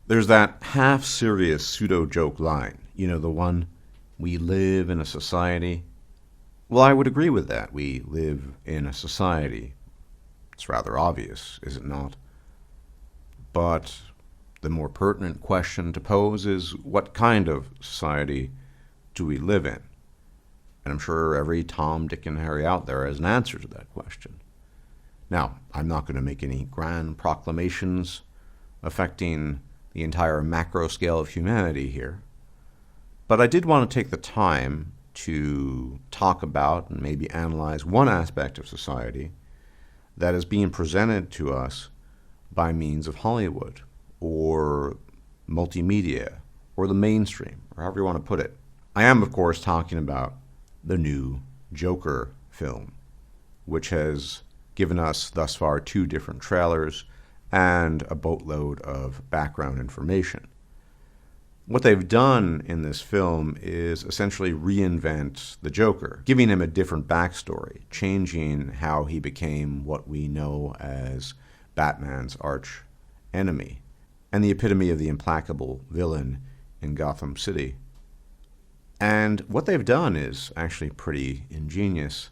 There's that half-serious pseudo-joke line, the one, "We live in a society." Well, I would agree with that. We live in a society. It's rather obvious, is it not? But the more pertinent question to pose is, what kind of society do we live in? And I'm sure every Tom, Dick, and Harry out there has an answer to that question. Now, I'm not going to make any grand proclamations affecting the entire macro scale of humanity here, but I did want to take the time to talk about and maybe analyze one aspect of society that is being presented to us by means of Hollywood or multimedia or the mainstream, or however you want to put it. I am, of course, talking about the new Joker film, which has given us thus far 2 different trailers and a boatload of background information. What they've done in this film is essentially reinvent the Joker, giving him a different backstory, changing how he became what we know as Batman's arch enemy and the epitome of the implacable villain in Gotham City. And what they've done is actually pretty ingenious,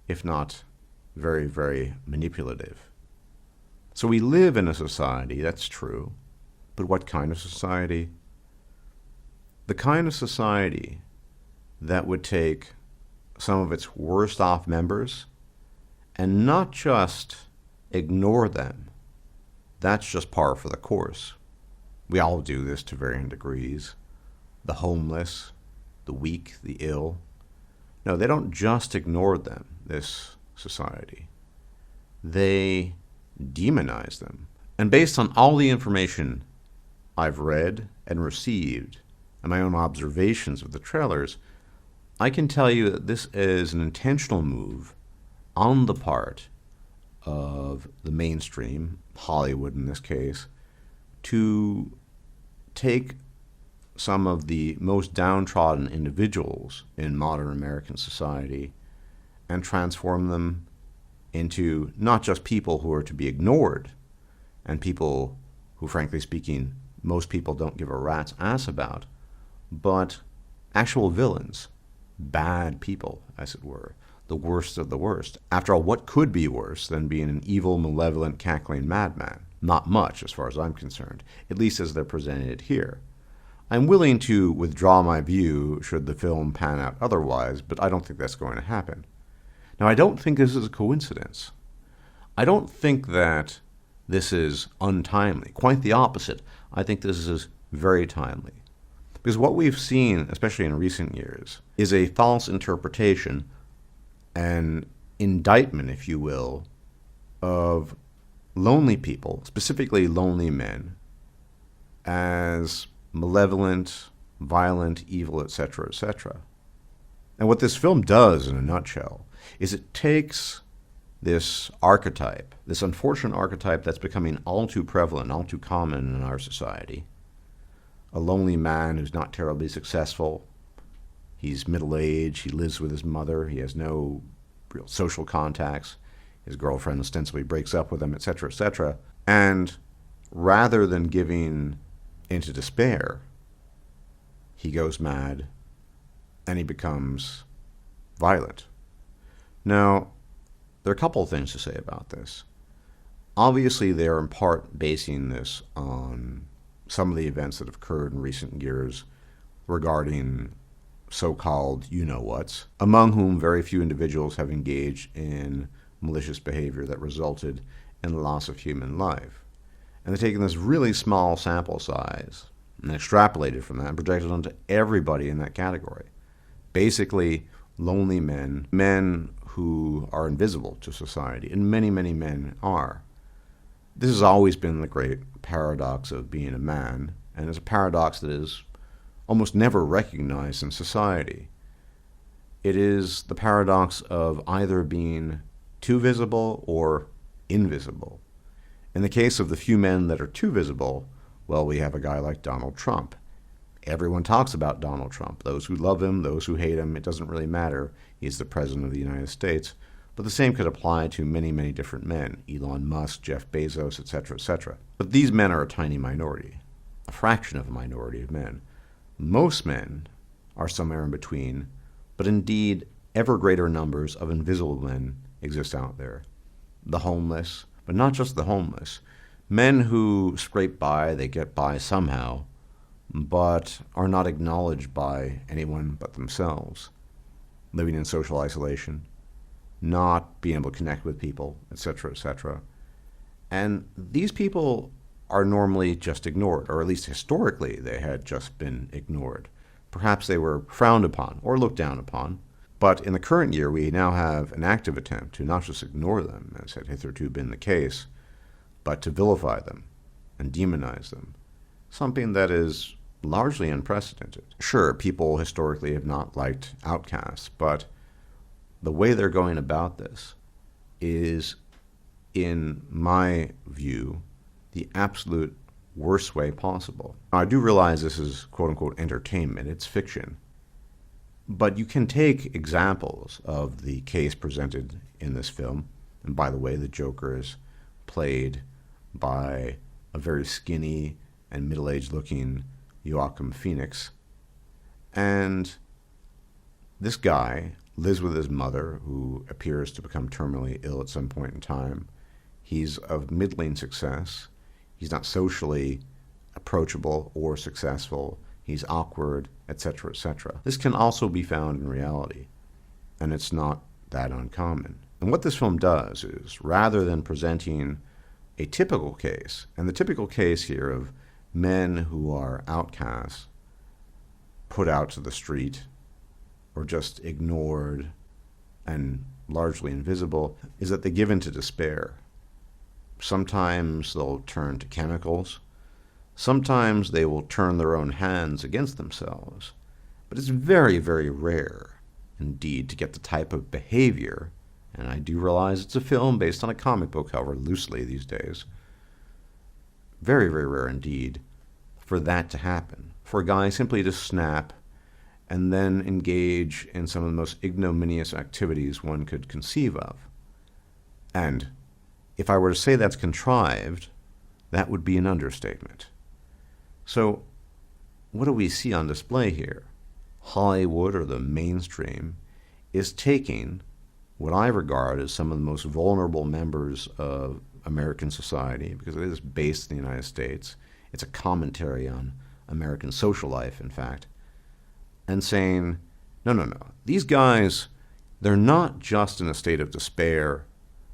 if not very, very manipulative. So we live in a society, that's true, but what kind of society? The kind of society that would take some of its worst off members and not just ignore them. That's just par for the course. We all do this to varying degrees. The homeless, the weak, the ill. No, they don't just ignore them, this society. They demonize them. And based on all the information I've read and received and my own observations of the trailers, I can tell you that this is an intentional move on the part of the mainstream, Hollywood in this case, to take some of the most downtrodden individuals in modern American society and transform them into not just people who are to be ignored and people who, frankly speaking, most people don't give a rat's ass about, but actual villains, bad people, as it were, the worst of the worst. After all, what could be worse than being an evil, malevolent, cackling madman? Not much, as far as I'm concerned, at least as they're presented here. I'm willing to withdraw my view should the film pan out otherwise, but I don't think that's going to happen. Now, I don't think this is a coincidence. I don't think that this is untimely. Quite the opposite. I think this is very timely. Because what we've seen, especially in recent years, is a false interpretation, an indictment, if you will, of lonely people, specifically lonely men, as malevolent, violent, evil, etc., etc. And what this film does, in a nutshell, is it takes this archetype, this unfortunate archetype that's becoming all too prevalent, all too common in our society, a lonely man who's not terribly successful, he's middle-aged, he lives with his mother, he has no real social contacts, his girlfriend ostensibly breaks up with him, etc., etc. And rather than giving into despair, he goes mad and he becomes violent. Now, there are a couple of things to say about this. Obviously, they're in part basing this on some of the events that have occurred in recent years regarding so-called you-know-whats, among whom very few individuals have engaged in malicious behavior that resulted in the loss of human life. And they're taking this really small sample size and extrapolated from that and projected onto everybody in that category. Basically, lonely men, men who are invisible to society, and many, many men are. This has always been the great paradox of being a man, and it's a paradox that is almost never recognized in society. It is the paradox of either being too visible or invisible. In the case of the few men that are too visible, well, we have a guy like Donald Trump. Everyone talks about Donald Trump. Those who love him, those who hate him, it doesn't really matter. He's the president of the United States. But the same could apply to many, many different men. Elon Musk, Jeff Bezos, etc., etc. But these men are a tiny minority. a fraction of a minority of men. Most men are somewhere in between, but indeed ever greater numbers of invisible men exist out there. The homeless, but not just the homeless. Men who scrape by, they get by somehow, but are not acknowledged by anyone but themselves. Living in social isolation, not being able to connect with people, etc., etc. And these people are normally just ignored, or at least historically they had just been ignored. Perhaps they were frowned upon or looked down upon. But in the current year, we now have an active attempt to not just ignore them, as had hitherto been the case, but to vilify them and demonize them, something that is largely unprecedented. Sure, people historically have not liked outcasts, but the way they're going about this is, in my view, the absolute worst way possible. Now, I do realize this is quote-unquote entertainment, it's fiction. But you can take examples of the case presented in this film. And by the way, the Joker is played by a very skinny and middle-aged looking Joaquin Phoenix. And this guy lives with his mother, who appears to become terminally ill at some point in time. He's of middling success. He's not socially approachable or successful. He's awkward, etc., etc. This can also be found in reality, and it's not that uncommon. And what this film does is, rather than presenting a typical case, and the typical case here of men who are outcasts, put out to the street, or just ignored and largely invisible, is that they give in to despair. Sometimes they'll turn to chemicals. Sometimes they will turn their own hands against themselves. But it's very, very rare, indeed, to get the type of behavior, and I do realize it's a film based on a comic book, however, loosely these days. Very, very rare indeed for that to happen. For a guy simply to snap and then engage in some of the most ignominious activities one could conceive of. And if I were to say that's contrived, that would be an understatement. So, what do we see on display here? Hollywood, or the mainstream, is taking what I regard as some of the most vulnerable members of American society, because it is based in the United States. It's a commentary on American social life, in fact, and saying, no, these guys, they're not just in a state of despair.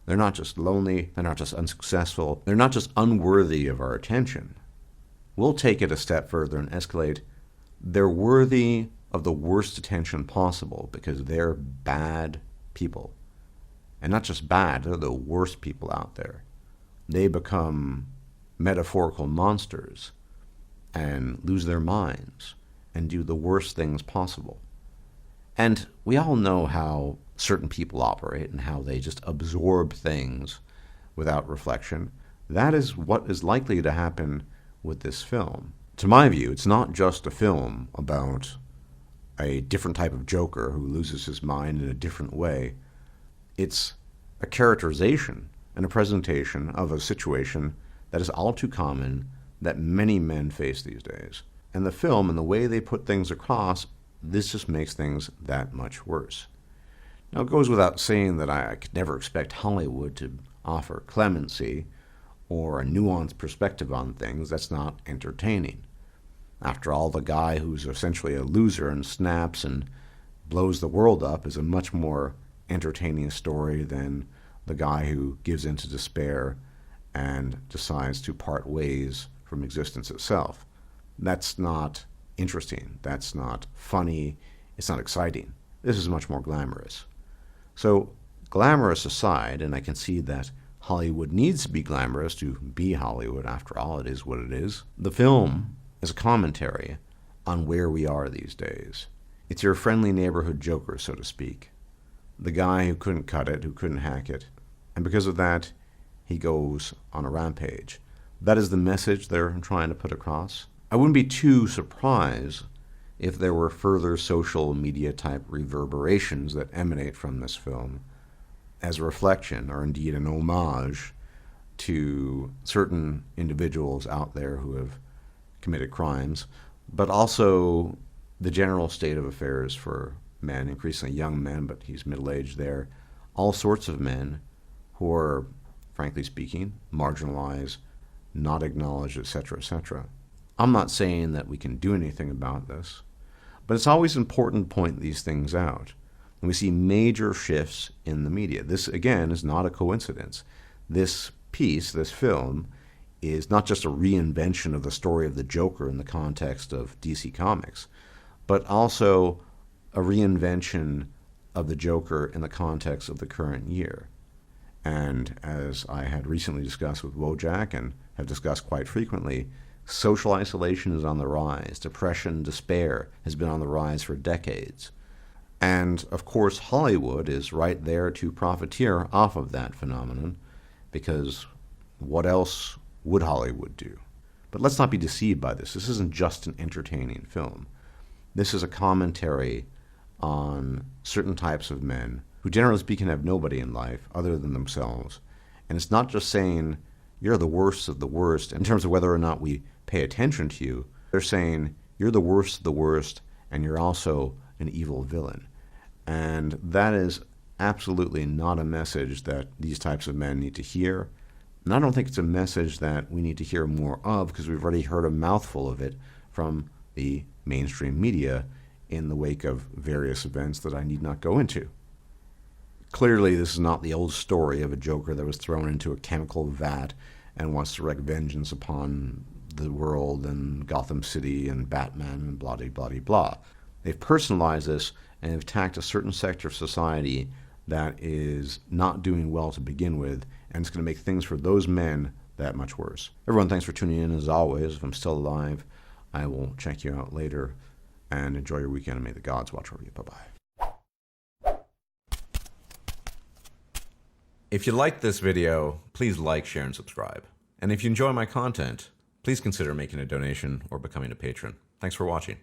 They're not just lonely. They're not just unsuccessful. They're not just unworthy of our attention. We'll take it a step further and escalate. They're worthy of the worst attention possible because they're bad people. And not just bad, they're the worst people out there. They become metaphorical monsters and lose their minds and do the worst things possible. And we all know how certain people operate and how they just absorb things without reflection. That is what is likely to happen with this film. To my view, it's not just a film about a different type of Joker who loses his mind in a different way. It's a characterization and a presentation of a situation that is all too common that many men face these days. And the film and the way they put things across, this just makes things that much worse. Now, it goes without saying that I could never expect Hollywood to offer clemency or a nuanced perspective on things. That's not entertaining. After all, the guy who's essentially a loser and snaps and blows the world up is a much more entertaining story than the guy who gives in to despair and decides to part ways from existence itself. That's not interesting. That's not funny. It's not exciting. This is much more glamorous. So, glamorous aside, and I can see that Hollywood needs to be glamorous to be Hollywood. After all, it is what it is. The film is a commentary on where we are these days. It's your friendly neighborhood Joker, so to speak. The guy who couldn't cut it, who couldn't hack it. And because of that, he goes on a rampage. That is the message they're trying to put across. I wouldn't be too surprised if there were further social media type reverberations that emanate from this film as a reflection or indeed an homage to certain individuals out there who have committed crimes, but also the general state of affairs for men, increasingly young men, but he's middle-aged there, all sorts of men who are, frankly speaking, marginalized, not acknowledged, etc., etc. I'm not saying that we can do anything about this, but it's always important to point these things out. And we see major shifts in the media. This, again, is not a coincidence. This piece, this film, is not just a reinvention of the story of the Joker in the context of DC Comics, but also a reinvention of the Joker in the context of the current year. And as I had recently discussed with Wojak and have discussed quite frequently, social isolation is on the rise. Depression, despair has been on the rise for decades. And, of course, Hollywood is right there to profiteer off of that phenomenon, because what else would Hollywood do? But let's not be deceived by this. This isn't just an entertaining film. This is a commentary on certain types of men who, generally speaking, have nobody in life other than themselves. And it's not just saying, you're the worst of the worst in terms of whether or not we pay attention to you. They're saying, you're the worst of the worst, and you're also an evil villain. And that is absolutely not a message that these types of men need to hear. And I don't think it's a message that we need to hear more of, because we've already heard a mouthful of it from the mainstream media in the wake of various events that I need not go into. Clearly, this is not the old story of a Joker that was thrown into a chemical vat and wants to wreak vengeance upon the world and Gotham City and Batman and blah, blah, blah, blah. They've personalized this and have attacked a certain sector of society that is not doing well to begin with, and it's going to make things for those men that much worse. Everyone, thanks for tuning in as always. If I'm still alive, I will check you out later, and enjoy your weekend, and may the gods watch over you. Bye-bye. If you liked this video, please like, share, and subscribe. And if you enjoy my content, please consider making a donation or becoming a patron. Thanks for watching.